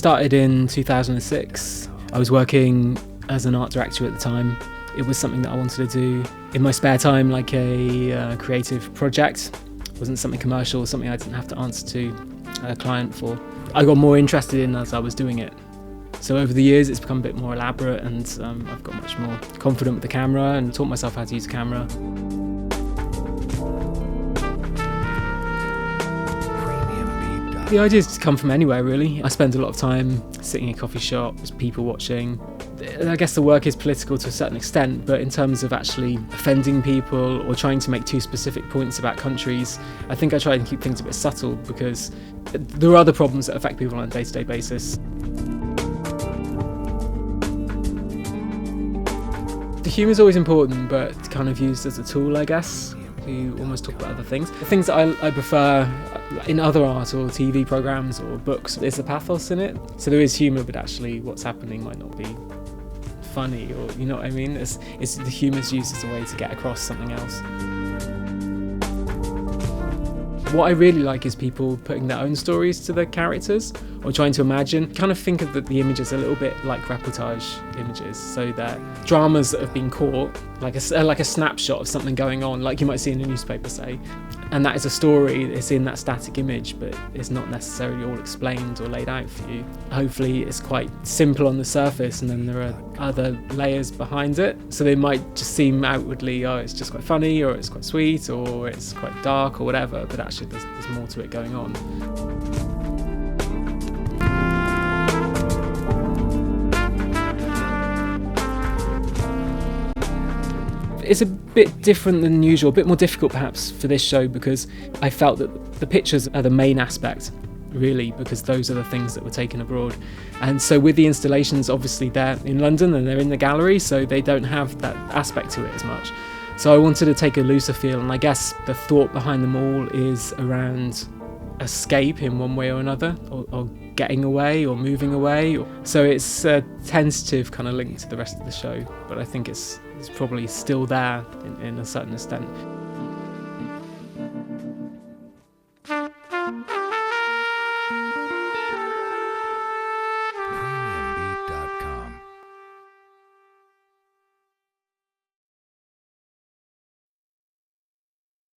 started in 2006. I was working as an art director at the time. It was something that I wanted to do in my spare time, like a creative project. It wasn't something commercial, something I didn't have to answer to a client for. I got more interested in as I was doing it. So over the years it's become a bit more elaborate, and I've got much more confident with the camera and taught myself how to use a camera. The ideas come from anywhere, really. I spend a lot of time sitting in coffee shops, people watching. I guess the work is political to a certain extent, but in terms of actually offending people or trying to make too specific points about countries, I think I try and keep things a bit subtle, because there are other problems that affect people on a day-to-day basis. The humour is always important, but kind of used as a tool, I guess. You almost talk about other things. The things that I prefer in other art or TV programmes or books is the pathos in it. So there is humour, but actually what's happening might not be funny, or you know what I mean? It's the humour's used as a way to get across something else. What I really like is people putting their own stories to the characters, or trying to imagine. Kind of think of the images a little bit like reportage images, so that dramas that have been caught, like a snapshot of something going on, like you might see in a newspaper, say, and that is a story. It's in that static image, but it's not necessarily all explained or laid out for you. Hopefully it's quite simple on the surface, and then there are other layers behind it. So they might just seem outwardly, oh, it's just quite funny, or it's quite sweet, or it's quite dark, or whatever, but actually there's more to it going on. It's a bit different than usual, a bit more difficult perhaps for this show, because I felt that the pictures are the main aspect, really, because those are the things that were taken abroad. And so with the installations, obviously they're in London and they're in the gallery, so they don't have that aspect to it as much. So I wanted to take a looser feel, and I guess the thought behind them all is around escape in one way or another, or getting away or moving away. So it's a tentative kind of link to the rest of the show, but I think it's probably still there in a certain extent.